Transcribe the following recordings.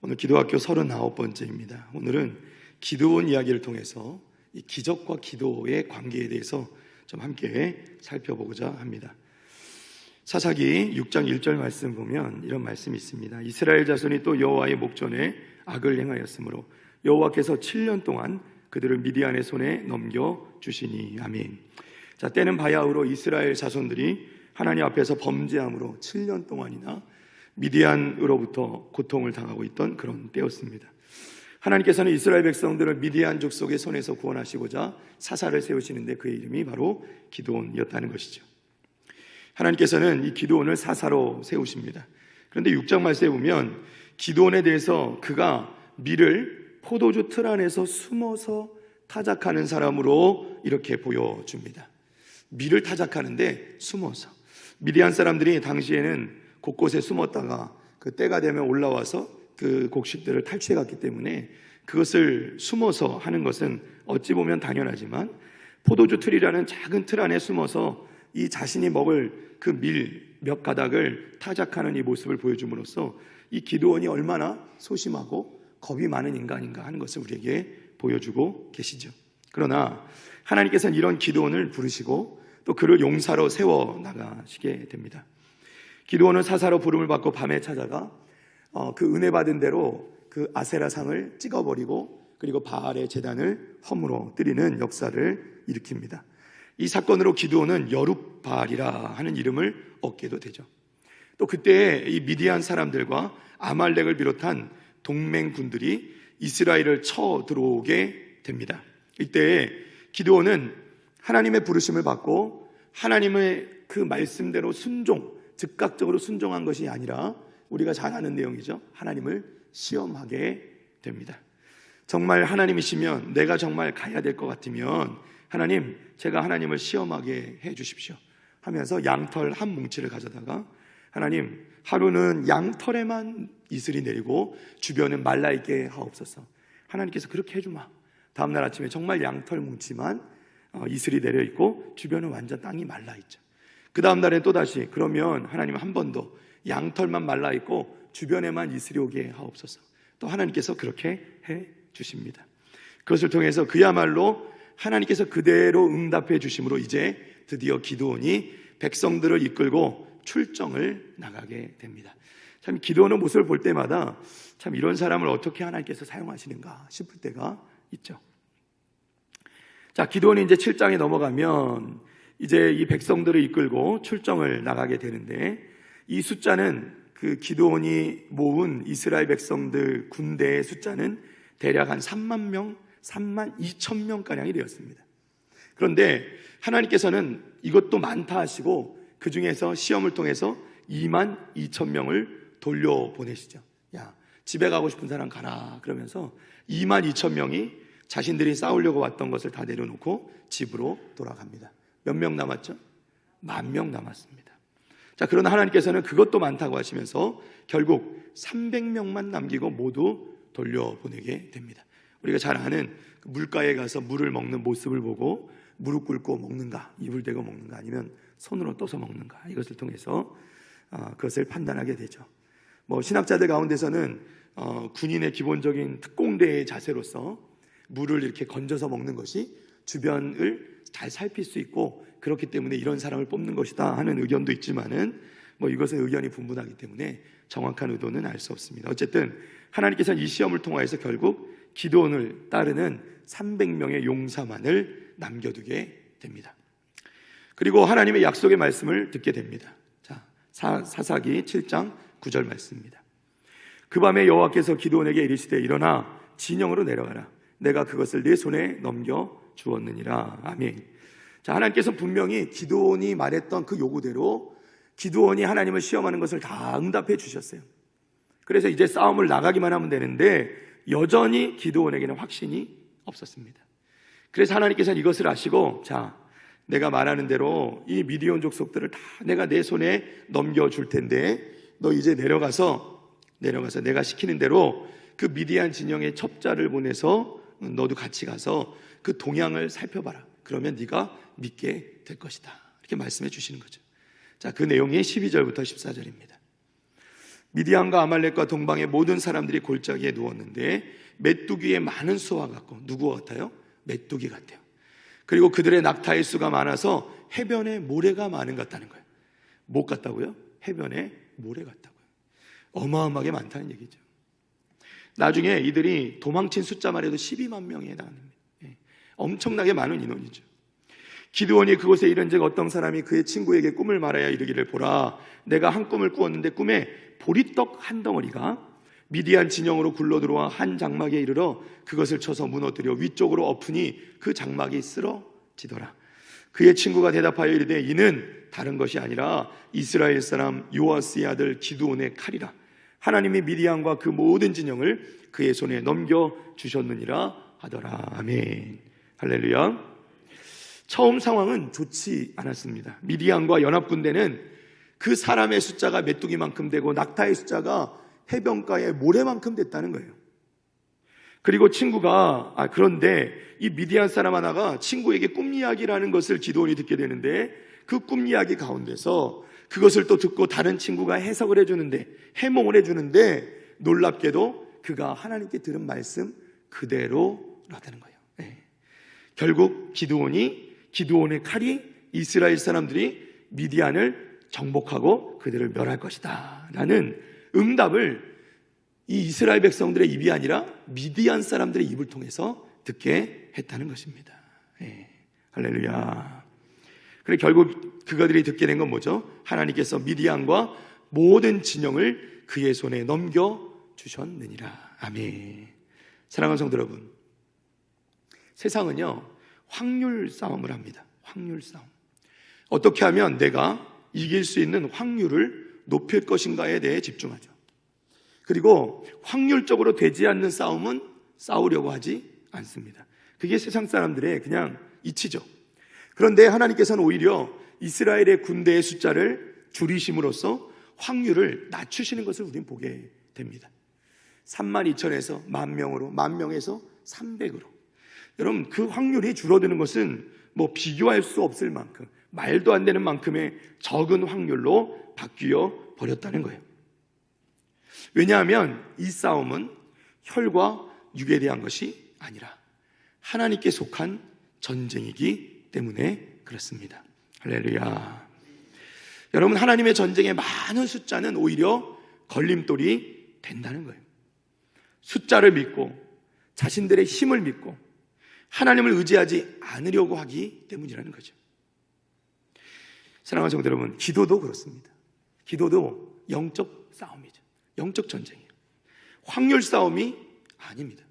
오늘 기도학교 39번째입니다. 오늘은 기도원 이야기를 통해서 이 기적과 기도의 관계에 대해서 좀 함께 살펴보고자 합니다. 사사기 6장 1절 말씀 보면 이런 말씀이 있습니다. 이스라엘 자손이 또 여호와의 목전에 악을 행하였으므로 여호와께서 7년 동안 그들을 미디안의 손에 넘겨주시니. 아멘. 자, 때는 바야흐로 이스라엘 자손들이 하나님 앞에서 범죄함으로 7년 동안이나 미디안으로부터 고통을 당하고 있던 그런 때였습니다. 하나님께서는 이스라엘 백성들을 미디안 족속의 손에서 구원하시고자 사사를 세우시는데 그의 이름이 바로 기드온이었다는 것이죠. 하나님께서는 이 기드온을 사사로 세우십니다. 그런데 6장 말씀에 보면 기드온에 대해서 그가 밀을 포도주 틀 안에서 숨어서 타작하는 사람으로 이렇게 보여줍니다. 밀을 타작하는데 숨어서. 미디안 사람들이 당시에는 곳곳에 숨었다가 그 때가 되면 올라와서 그 곡식들을 탈취해 갔기 때문에 그것을 숨어서 하는 것은 어찌 보면 당연하지만 포도주 틀이라는 작은 틀 안에 숨어서 이 자신이 먹을 그 밀 몇 가닥을 타작하는 이 모습을 보여줌으로써 이 기드온이 얼마나 소심하고 겁이 많은 인간인가 하는 것을 우리에게 보여주고 계시죠. 그러나 하나님께서는 이런 기드온을 부르시고 또 그를 용사로 세워 나가시게 됩니다. 기드온은 사사로 부름을 받고 밤에 찾아가 그 은혜 받은 대로 그 아세라상을 찍어버리고 그리고 바알의 제단을 허물어 뜨리는 역사를 일으킵니다. 이 사건으로 기드온은 여룹바알이라 하는 이름을 얻게도 되죠. 또 그때 이 미디안 사람들과 아말렉을 비롯한 동맹군들이 이스라엘을 쳐 들어오게 됩니다. 이때 기드온은 하나님의 부르심을 받고 하나님의 그 말씀대로 즉각적으로 순종한 것이 아니라 우리가 잘 아는 내용이죠. 하나님을 시험하게 됩니다. 정말 하나님이시면, 내가 정말 가야 될 것 같으면 하나님, 제가 하나님을 시험하게 해 주십시오 하면서 양털 한 뭉치를 가져다가 하나님, 하루는 양털에만 이슬이 내리고 주변은 말라있게 하옵소서. 하나님께서 그렇게 해주마. 다음날 아침에 정말 양털 뭉치만 이슬이 내려있고 주변은 완전 땅이 말라있죠. 그 다음 날에 또다시 그러면 하나님 한 번 더 양털만 말라있고 주변에만 이슬이 오게 하옵소서. 또 하나님께서 그렇게 해 주십니다. 그것을 통해서 그야말로 하나님께서 그대로 응답해 주심으로 이제 드디어 기드온이 백성들을 이끌고 출정을 나가게 됩니다. 참 기드온의 모습을 볼 때마다 참 이런 사람을 어떻게 하나님께서 사용하시는가 싶을 때가 있죠. 자, 기드온이 이제 7장에 넘어가면 이제 이 백성들을 이끌고 출정을 나가게 되는데 이 숫자는 그 기드온이 모은 이스라엘 백성들 군대의 숫자는 대략 한 3만 명, 3만 2천 명가량이 되었습니다. 그런데 하나님께서는 이것도 많다 하시고 그 중에서 시험을 통해서 2만 2천 명을 돌려보내시죠. 야, 집에 가고 싶은 사람 가라 그러면서 2만 2천 명이 자신들이 싸우려고 왔던 것을 다 내려놓고 집으로 돌아갑니다. 몇 명 남았죠? 10,000명 남았습니다. 자, 그러나 하나님께서는 그것도 많다고 하시면서 결국 300명만 남기고 모두 돌려보내게 됩니다. 우리가 잘 아는 물가에 가서 물을 먹는 모습을 보고 무릎 꿇고 먹는가, 입을 대고 먹는가, 아니면 손으로 떠서 먹는가, 이것을 통해서 그것을 판단하게 되죠. 신학자들 가운데서는 군인의 기본적인 특공대의 자세로서 물을 이렇게 건져서 먹는 것이 주변을 잘 살필 수 있고 그렇기 때문에 이런 사람을 뽑는 것이다 하는 의견도 있지만은 이것은 의견이 분분하기 때문에 정확한 의도는 알 수 없습니다. 어쨌든 하나님께서는 이 시험을 통하여서 결국 기드온을 따르는 300명의 용사만을 남겨두게 됩니다. 그리고 하나님의 약속의 말씀을 듣게 됩니다. 자, 사사기 7장 9절 말씀입니다. 그 밤에 여호와께서 기드온에게 이르시되 일어나 진영으로 내려가라. 내가 그것을 네 손에 넘겨 주었느니라. 아멘. 자, 하나님께서 분명히 기드온이 말했던 그 요구대로 기드온이 하나님을 시험하는 것을 다 응답해 주셨어요. 그래서 이제 싸움을 나가기만 하면 되는데 여전히 기드온에게는 확신이 없었습니다. 그래서 하나님께서는 이것을 아시고, 자, 내가 말하는 대로 이 미디온 족속들을 다 내가 내 손에 넘겨줄 텐데 너 이제 내려가서 내가 시키는 대로 그 미디안 진영의 첩자를 보내서 너도 같이 가서 그 동향을 살펴봐라. 그러면 네가 믿게 될 것이다. 이렇게 말씀해 주시는 거죠. 자, 그 내용이 12절부터 14절입니다. 미디안과 아말렉과 동방의 모든 사람들이 골짜기에 누웠는데 메뚜기의 많은 수와 같고, 누구와 같아요? 메뚜기 같아요. 그리고 그들의 낙타의 수가 많아서 해변에 모래가 많은 것 같다는 거예요. 못 같다고요? 해변에 모래 같다고요. 어마어마하게 많다는 얘기죠. 나중에 이들이 도망친 숫자만 해도 12만 명에 해당합니다. 엄청나게 많은 인원이죠. 기드온이 그곳에 이른 즉 어떤 사람이 그의 친구에게 꿈을 말하여 이르기를, 보라, 내가 한 꿈을 꾸었는데 꿈에 보리떡 한 덩어리가 미디안 진영으로 굴러들어와 한 장막에 이르러 그것을 쳐서 무너뜨려 위쪽으로 엎으니 그 장막이 쓰러지더라. 그의 친구가 대답하여 이르되, 이는 다른 것이 아니라 이스라엘 사람 요아스의 아들 기드온의 칼이라. 하나님이 미디안과 그 모든 진영을 그의 손에 넘겨주셨느니라 하더라. 아멘. 할렐루야. 처음 상황은 좋지 않았습니다. 미디안과 연합군대는 그 사람의 숫자가 메뚜기만큼 되고 낙타의 숫자가 해변가의 모래만큼 됐다는 거예요. 그리고 친구가 그런데 이 미디안 사람 하나가 친구에게 꿈 이야기라는 것을 기드온이 듣게 되는데, 그 꿈 이야기 가운데서 그것을 또 듣고 다른 친구가 해석을 해주는데, 해몽을 해주는데, 놀랍게도 그가 하나님께 들은 말씀 그대로라는 거예요. 결국 기드온의 칼이 이스라엘 사람들이 미디안을 정복하고 그들을 멸할 것이다 라는 응답을 이 이스라엘 백성들의 입이 아니라 미디안 사람들의 입을 통해서 듣게 했다는 것입니다. 할렐루야. 그래 결국 그들이 듣게 된 건 뭐죠? 하나님께서 미디안과 모든 진영을 그의 손에 넘겨주셨느니라. 아멘. 사랑하는 성도 여러분, 세상은요 확률 싸움을 합니다. 확률 싸움. 어떻게 하면 내가 이길 수 있는 확률을 높일 것인가에 대해 집중하죠. 그리고 확률적으로 되지 않는 싸움은 싸우려고 하지 않습니다. 그게 세상 사람들의 그냥 이치죠. 그런데 하나님께서는 오히려 이스라엘의 군대의 숫자를 줄이심으로써 확률을 낮추시는 것을 우리는 보게 됩니다. 32,000에서 10,000명으로, 10,000명에서 300으로. 여러분, 그 확률이 줄어드는 것은 뭐 비교할 수 없을 만큼, 말도 안 되는 만큼의 적은 확률로 바뀌어 버렸다는 거예요. 왜냐하면 이 싸움은 혈과 육에 대한 것이 아니라 하나님께 속한 전쟁이기 때문에 그렇습니다. 할렐루야. 여러분, 하나님의 전쟁의 많은 숫자는 오히려 걸림돌이 된다는 거예요. 숫자를 믿고 자신들의 힘을 믿고 하나님을 의지하지 않으려고 하기 때문이라는 거죠. 사랑하는 성도 여러분, 기도도 그렇습니다. 기도도 영적 싸움이죠. 영적 전쟁이에요. 확률 싸움이 아닙니다.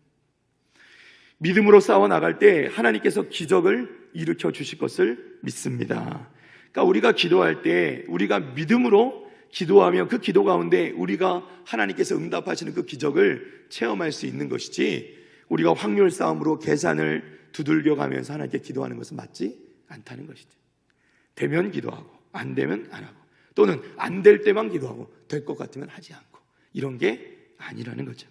믿음으로 싸워 나갈 때 하나님께서 기적을 일으켜 주실 것을 믿습니다. 그러니까 우리가 기도할 때 우리가 믿음으로 기도하면 그 기도 가운데 우리가 하나님께서 응답하시는 그 기적을 체험할 수 있는 것이지, 우리가 확률 싸움으로 계산을 두들겨 가면서 하나님께 기도하는 것은 맞지 않다는 것이죠. 되면 기도하고 안 되면 안 하고, 또는 안 될 때만 기도하고 될 것 같으면 하지 않고, 이런 게 아니라는 거죠.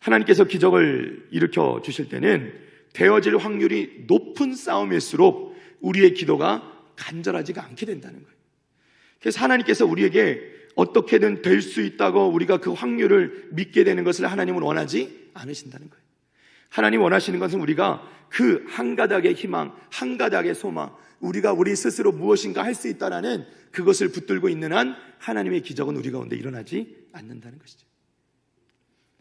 하나님께서 기적을 일으켜 주실 때는 되어질 확률이 높은 싸움일수록 우리의 기도가 간절하지가 않게 된다는 거예요. 그래서 하나님께서 우리에게 어떻게든 될 수 있다고 우리가 그 확률을 믿게 되는 것을 하나님은 원하지 않으신다는 거예요. 하나님 원하시는 것은 우리가 그 한 가닥의 희망, 한 가닥의 소망, 우리가 우리 스스로 무엇인가 할 수 있다라는 그것을 붙들고 있는 한 하나님의 기적은 우리 가운데 일어나지 않는다는 것이죠.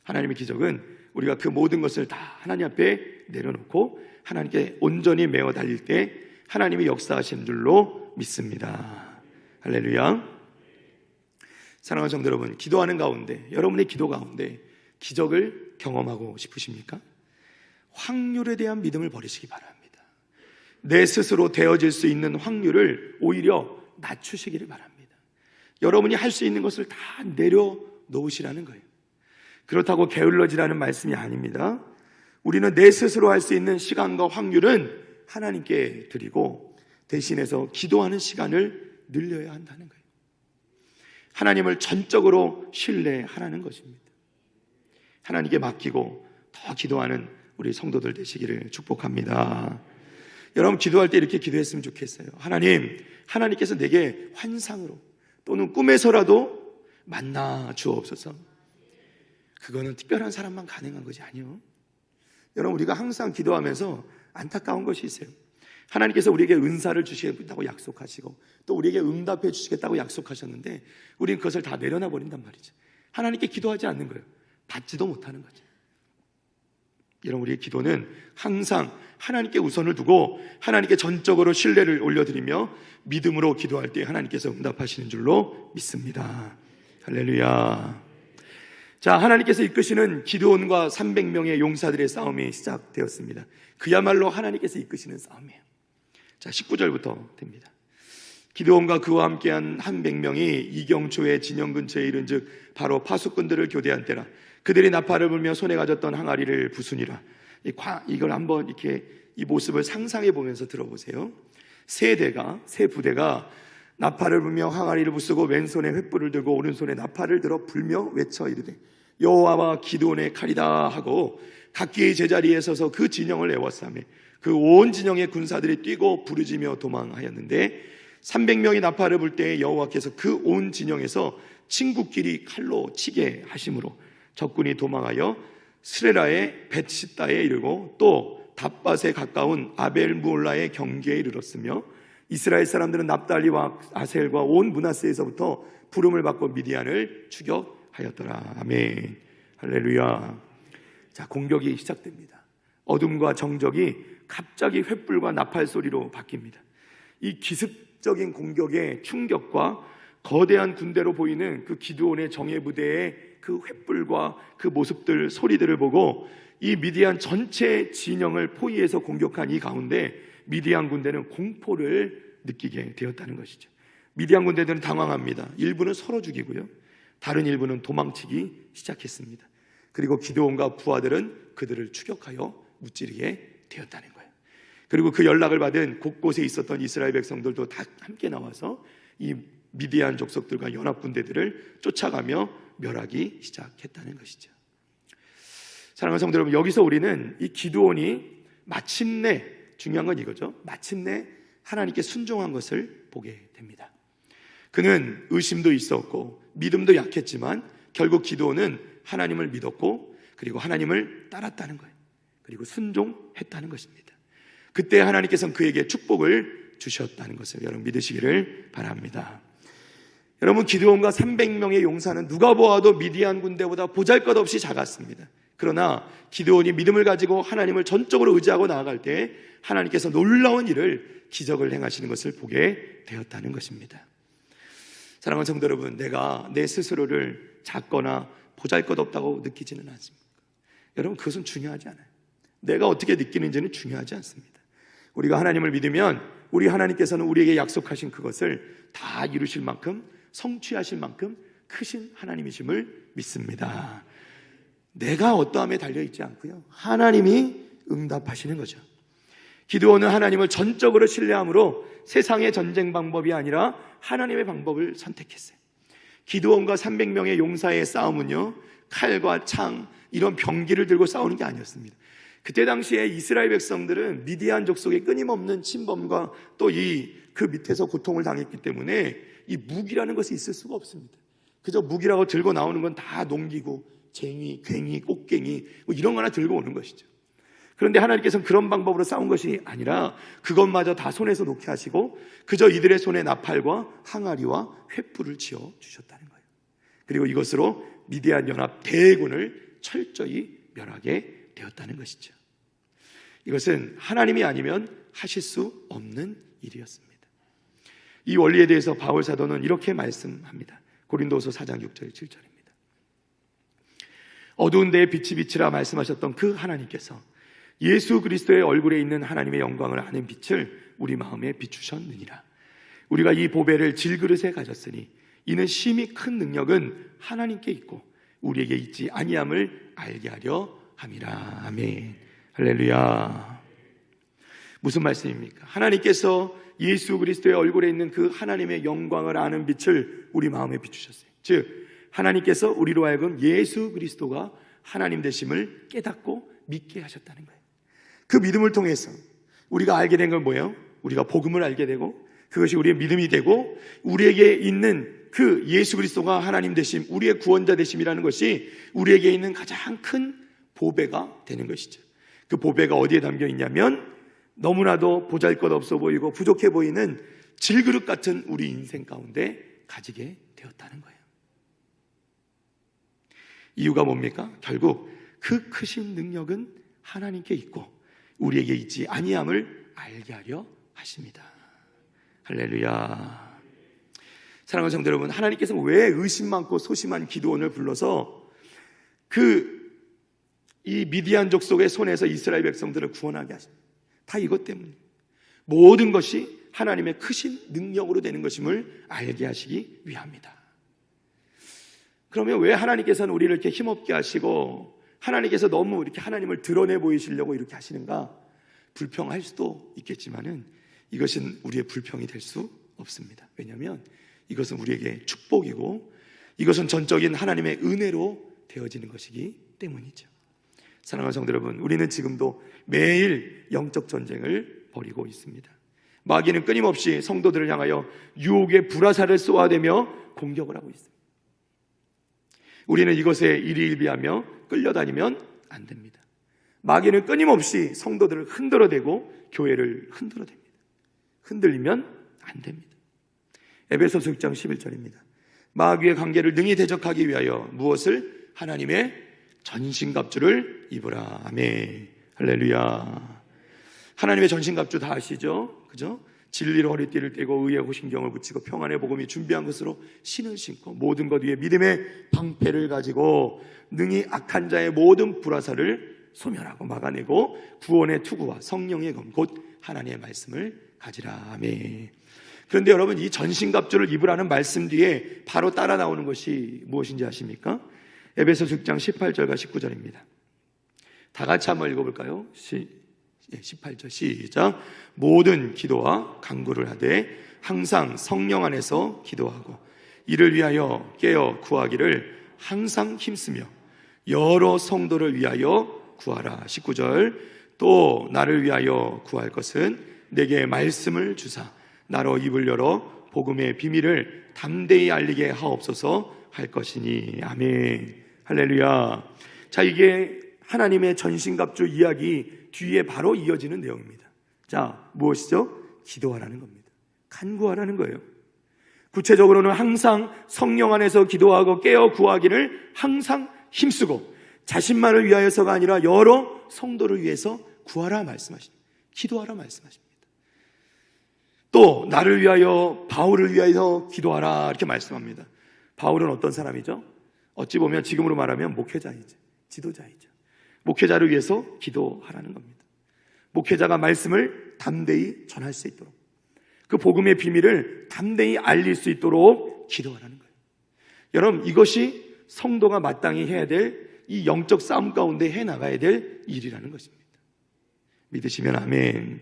하나님의 기적은 우리가 그 모든 것을 다 하나님 앞에 내려놓고 하나님께 온전히 매어 달릴 때 하나님이 역사하시는 줄로 믿습니다. 할렐루야. 사랑하는 성도 여러분, 기도하는 가운데, 여러분의 기도 가운데 기적을 경험하고 싶으십니까? 확률에 대한 믿음을 버리시기 바랍니다. 내 스스로 되어질 수 있는 확률을 오히려 낮추시기를 바랍니다. 여러분이 할 수 있는 것을 다 내려놓으시라는 거예요. 그렇다고 게을러지라는 말씀이 아닙니다. 우리는 내 스스로 할 수 있는 시간과 확률은 하나님께 드리고 대신해서 기도하는 시간을 늘려야 한다는 거예요. 하나님을 전적으로 신뢰하라는 것입니다. 하나님께 맡기고 더 기도하는 우리 성도들 되시기를 축복합니다. 여러분, 기도할 때 이렇게 기도했으면 좋겠어요. 하나님, 하나님께서 내게 환상으로 또는 꿈에서라도 만나 주옵소서. 그거는 특별한 사람만 가능한 것이 아니요. 여러분, 우리가 항상 기도하면서 안타까운 것이 있어요. 하나님께서 우리에게 은사를 주시겠다고 약속하시고 또 우리에게 응답해 주시겠다고 약속하셨는데 우리는 그것을 다 내려놔 버린단 말이죠. 하나님께 기도하지 않는 거예요. 받지도 못하는 거죠. 여러분, 우리의 기도는 항상 하나님께 우선을 두고 하나님께 전적으로 신뢰를 올려드리며 믿음으로 기도할 때 하나님께서 응답하시는 줄로 믿습니다. 할렐루야. 자, 하나님께서 이끄시는 기드온과 300명의 용사들의 싸움이 시작되었습니다. 그야말로 하나님께서 이끄시는 싸움이에요. 자, 19절부터 됩니다. 기드온과 그와 함께한 한 100명이 이경초의 진영 근처에 이른 즉 바로 파수꾼들을 교대한 때라. 그들이 나팔을 불며 손에 가졌던 항아리를 부수니라. 이걸 한번 이렇게 이 모습을 상상해 보면서 들어보세요. 세 부대가 나팔을 불며 항아리를 부수고 왼손에 횃불을 들고 오른손에 나팔을 들어 불며 외쳐 이르되 여호와와 기드온의 칼이다 하고 각기 제자리에 서서 그 진영을 에워싸매 그 온 진영의 군사들이 뛰고 부르짖며 도망하였는데 300명이 나팔을 불 때에 여호와께서 그 온 진영에서 친구끼리 칼로 치게 하심으로 적군이 도망하여 스레라의 벳시다에 이르고 또 답밭에 가까운 아벨무올라의 경계에 이르렀으며 이스라엘 사람들은 납달리와 아셀과 온 므낫세에서부터 부름을 받고 미디안을 추격하였더라. 아멘. 할렐루야. 자, 공격이 시작됩니다. 어둠과 정적이 갑자기 횃불과 나팔 소리로 바뀝니다. 이 기습적인 공격의 충격과 거대한 군대로 보이는 그 기드온의 정예 부대의 그 횃불과 그 모습들, 소리들을 보고 이 미디안 전체 진영을 포위해서 공격한 이 가운데 미디안 군대는 공포를 느끼게 되었다는 것이죠. 미디안 군대들은 당황합니다. 일부는 서로 죽이고요, 다른 일부는 도망치기 시작했습니다. 그리고 기드온과 부하들은 그들을 추격하여 무찌르게 되었다는 거예요. 그리고 그 연락을 받은 곳곳에 있었던 이스라엘 백성들도 다 함께 나와서 이 미디안 족속들과 연합군대들을 쫓아가며 멸하기 시작했다는 것이죠. 사랑하는 성도 여러분, 여기서 우리는 이 기드온이 마침내, 중요한 건 이거죠, 마침내 하나님께 순종한 것을 보게 됩니다. 그는 의심도 있었고 믿음도 약했지만 결국 기드온은 하나님을 믿었고 그리고 하나님을 따랐다는 거예요. 그리고 순종했다는 것입니다. 그때 하나님께서는 그에게 축복을 주셨다는 것을 여러분 믿으시기를 바랍니다. 여러분, 기드온과 300명의 용사는 누가 보아도 미디안 군대보다 보잘것없이 작았습니다. 그러나 기드온이 믿음을 가지고 하나님을 전적으로 의지하고 나아갈 때 하나님께서 놀라운 일을, 기적을 행하시는 것을 보게 되었다는 것입니다. 사랑하는 성도 여러분, 내가 내 스스로를 작거나 보잘것없다고 느끼지는 않습니다. 여러분, 그것은 중요하지 않아요. 내가 어떻게 느끼는지는 중요하지 않습니다. 우리가 하나님을 믿으면 우리 하나님께서는 우리에게 약속하신 그것을 다 이루실 만큼, 성취하실 만큼 크신 하나님이심을 믿습니다. 내가 어떠함에 달려있지 않고요, 하나님이 응답하시는 거죠. 기드온은 하나님을 전적으로 신뢰함으로 세상의 전쟁 방법이 아니라 하나님의 방법을 선택했어요. 기드온과 300명의 용사의 싸움은요, 칼과 창, 이런 병기를 들고 싸우는 게 아니었습니다. 그때 당시에 이스라엘 백성들은 미디안 족속의 끊임없는 침범과 또 그 밑에서 고통을 당했기 때문에 이 무기라는 것이 있을 수가 없습니다. 그저 무기라고 들고 나오는 건 다 농기구, 쟁이, 괭이, 꽃갱이 뭐 이런 거나 들고 오는 것이죠. 그런데 하나님께서는 그런 방법으로 싸운 것이 아니라 그것마저 다 손에서 놓게 하시고 그저 이들의 손에 나팔과 항아리와 횃불을 지어 주셨다는 거예요. 그리고 이것으로 미디안 연합 대군을 철저히 멸하게 되었다는 것이죠. 이것은 하나님이 아니면 하실 수 없는 일이었습니다. 이 원리에 대해서 바울 사도는 이렇게 말씀합니다. 고린도서 4장 6절 7절입니다. 어두운 데에 빛이 비치라 말씀하셨던 그 하나님께서 예수 그리스도의 얼굴에 있는 하나님의 영광을 아는 빛을 우리 마음에 비추셨느니라. 우리가 이 보배를 질그릇에 가졌으니 이는 심히 큰 능력은 하나님께 있고 우리에게 있지 아니함을 알게 하려 함이라. 아멘. 할렐루야. 무슨 말씀입니까? 하나님께서 예수 그리스도의 얼굴에 있는 그 하나님의 영광을 아는 빛을 우리 마음에 비추셨어요. 즉 하나님께서 우리로 하여금 예수 그리스도가 하나님 되심을 깨닫고 믿게 하셨다는 거예요. 그 믿음을 통해서 우리가 알게 된 건 뭐예요? 우리가 복음을 알게 되고 그것이 우리의 믿음이 되고 우리에게 있는 그 예수 그리스도가 하나님 되심, 우리의 구원자 되심이라는 것이 우리에게 있는 가장 큰 보배가 되는 것이죠. 그 보배가 어디에 담겨 있냐면 너무나도 보잘것없어 보이고 부족해 보이는 질그릇 같은 우리 인생 가운데 가지게 되었다는 거예요. 이유가 뭡니까? 결국 그 크신 능력은 하나님께 있고 우리에게 있지 아니함을 알게 하려 하십니다. 할렐루야. 사랑하는 성도 여러분, 하나님께서 왜 의심 많고 소심한 기드온을 불러서 이 미디안족 속의 손에서 이스라엘 백성들을 구원하게 하십니다. 다 이것 때문에 모든 것이 하나님의 크신 능력으로 되는 것임을 알게 하시기 위함이다. 그러면 왜 하나님께서는 우리를 이렇게 힘없게 하시고 하나님께서 너무 이렇게 하나님을 드러내 보이시려고 이렇게 하시는가? 불평할 수도 있겠지만은 이것은 우리의 불평이 될 수 없습니다. 왜냐하면 이것은 우리에게 축복이고 이것은 전적인 하나님의 은혜로 되어지는 것이기 때문이죠. 사랑하는 성도 여러분, 우리는 지금도 매일 영적 전쟁을 벌이고 있습니다. 마귀는 끊임없이 성도들을 향하여 유혹의 불화살을 쏘아대며 공격을 하고 있습니다. 우리는 이것에 일희일비하며 끌려다니면 안 됩니다. 마귀는 끊임없이 성도들을 흔들어대고 교회를 흔들어댑니다. 흔들리면 안 됩니다. 에베소서 6장 11절입니다. 마귀의 관계를 능히 대적하기 위하여 무엇을? 하나님의 전신갑주를 입으라. 아멘. 할렐루야. 하나님의 전신갑주 다 아시죠? 그죠? 진리로 허리띠를 떼고 의의 호신경을 붙이고 평안의 복음이 준비한 것으로 신을 신고 모든 것 위에 믿음의 방패를 가지고 능히 악한 자의 모든 불화살을 소멸하고 막아내고 구원의 투구와 성령의 검 곧 하나님의 말씀을 가지라. 아멘. 그런데 여러분, 이 전신갑주를 입으라는 말씀 뒤에 바로 따라 나오는 것이 무엇인지 아십니까? 에베소서 6장 18절과 19절입니다. 다 같이 한번 읽어볼까요? 18절 시작. 모든 기도와 간구를 하되 항상 성령 안에서 기도하고 이를 위하여 깨어 구하기를 항상 힘쓰며 여러 성도를 위하여 구하라. 19절. 또 나를 위하여 구할 것은 내게 말씀을 주사 나로 입을 열어 복음의 비밀을 담대히 알리게 하옵소서 할 것이니. 아멘. 할렐루야. 자, 이게 하나님의 전신갑주 이야기 뒤에 바로 이어지는 내용입니다. 자, 무엇이죠? 기도하라는 겁니다. 간구하라는 거예요. 구체적으로는 항상 성령 안에서 기도하고 깨어 구하기를 항상 힘쓰고 자신만을 위하여서가 아니라 여러 성도를 위해서 구하라 말씀하십니다. 기도하라 말씀하십니다. 또 나를 위하여 바울을 위하여 기도하라 이렇게 말씀합니다. 바울은 어떤 사람이죠? 어찌 보면 지금으로 말하면 목회자이죠. 지도자이죠. 목회자를 위해서 기도하라는 겁니다. 목회자가 말씀을 담대히 전할 수 있도록 그 복음의 비밀을 담대히 알릴 수 있도록 기도하라는 거예요. 여러분, 이것이 성도가 마땅히 해야 될 이 영적 싸움 가운데 해나가야 될 일이라는 것입니다. 믿으시면 아멘.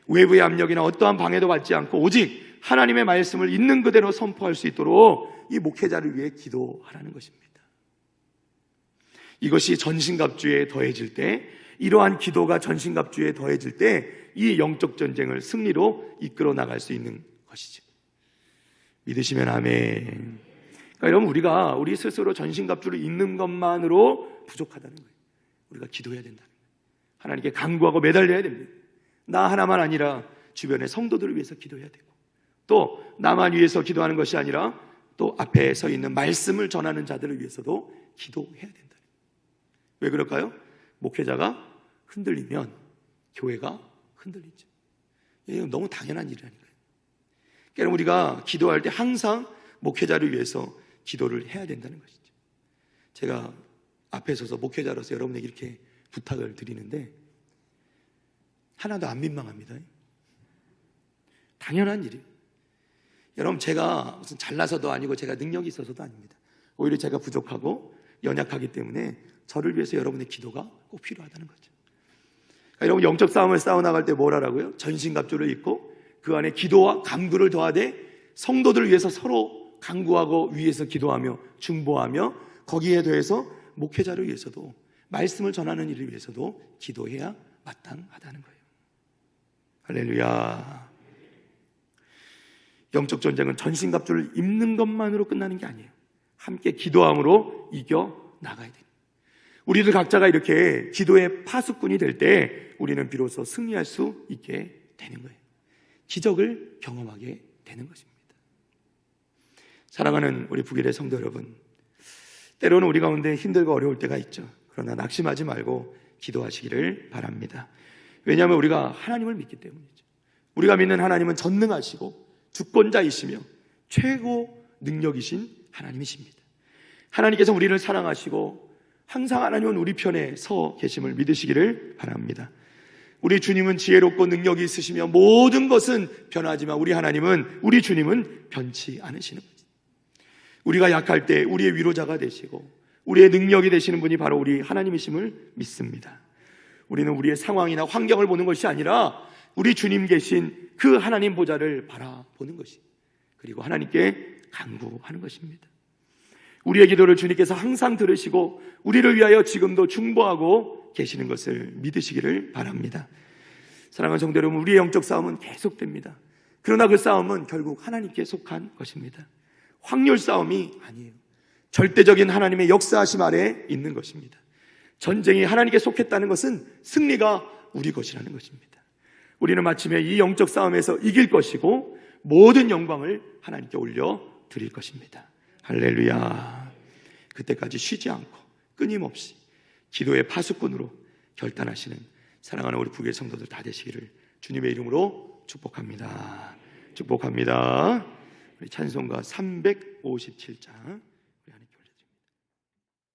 외부의 압력이나 어떠한 방해도 받지 않고 오직 하나님의 말씀을 있는 그대로 선포할 수 있도록 이 목회자를 위해 기도하라는 것입니다. 이것이 전신갑주에 더해질 때, 이러한 기도가 전신갑주에 더해질 때 이 영적 전쟁을 승리로 이끌어 나갈 수 있는 것이죠. 믿으시면 아멘. 그러니까 여러분, 우리 스스로 전신갑주를 입는 것만으로 부족하다는 거예요. 우리가 기도해야 된다는 거예요. 하나님께 간구하고 매달려야 됩니다. 나 하나만 아니라 주변의 성도들을 위해서 기도해야 되고, 또 나만 위해서 기도하는 것이 아니라 또 앞에 서 있는 말씀을 전하는 자들을 위해서도 기도해야 된다. 왜 그럴까요? 목회자가 흔들리면 교회가 흔들리죠. 이건 너무 당연한 일이라니까요. 그러니까 우리가 기도할 때 항상 목회자를 위해서 기도를 해야 된다는 것이죠. 제가 앞에 서서 목회자로서 여러분에게 이렇게 부탁을 드리는데 하나도 안 민망합니다. 당연한 일이에요. 여러분, 제가 무슨 잘나서도 아니고 제가 능력이 있어서도 아닙니다. 오히려 제가 부족하고 연약하기 때문에 저를 위해서 여러분의 기도가 꼭 필요하다는 거죠. 그러니까 여러분, 영적 싸움을 싸워나갈 때 뭘 하라고요? 전신갑주를 입고 그 안에 기도와 간구를 더하되 성도들을 위해서 서로 간구하고 위에서 기도하며 중보하며 거기에 더해서 목회자를 위해서도 말씀을 전하는 일을 위해서도 기도해야 마땅하다는 거예요. 할렐루야. 영적 전쟁은 전신갑주를 입는 것만으로 끝나는 게 아니에요. 함께 기도함으로 이겨 나가야 돼요. 우리들 각자가 이렇게 기도의 파수꾼이 될 때 우리는 비로소 승리할 수 있게 되는 거예요. 기적을 경험하게 되는 것입니다. 사랑하는 우리 북일의 성도 여러분, 때로는 우리 가운데 힘들고 어려울 때가 있죠. 그러나 낙심하지 말고 기도하시기를 바랍니다. 왜냐하면 우리가 하나님을 믿기 때문이죠. 우리가 믿는 하나님은 전능하시고 주권자이시며 최고 능력이신 하나님이십니다. 하나님께서 우리를 사랑하시고 항상 하나님은 우리 편에 서 계심을 믿으시기를 바랍니다. 우리 주님은 지혜롭고 능력이 있으시며 모든 것은 변하지만 우리 하나님은, 우리 주님은 변치 않으시는 거죠. 우리가 약할 때 우리의 위로자가 되시고 우리의 능력이 되시는 분이 바로 우리 하나님이심을 믿습니다. 우리는 우리의 상황이나 환경을 보는 것이 아니라 우리 주님 계신 그 하나님 보좌를 바라보는 것이, 그리고 하나님께 간구하는 것입니다. 우리의 기도를 주님께서 항상 들으시고 우리를 위하여 지금도 중보하고 계시는 것을 믿으시기를 바랍니다. 사랑하는 성도 여러분, 우리의 영적 싸움은 계속됩니다. 그러나 그 싸움은 결국 하나님께 속한 것입니다. 확률 싸움이 아니에요. 절대적인 하나님의 역사하심 아래에 있는 것입니다. 전쟁이 하나님께 속했다는 것은 승리가 우리 것이라는 것입니다. 우리는 마침내 이 영적 싸움에서 이길 것이고 모든 영광을 하나님께 올려 드릴 것입니다. 할렐루야. 그때까지 쉬지 않고 끊임없이 기도의 파수꾼으로 결단하시는 사랑하는 우리 북의 성도들 다 되시기를 주님의 이름으로 축복합니다. 축복합니다. 우리 찬송가 357장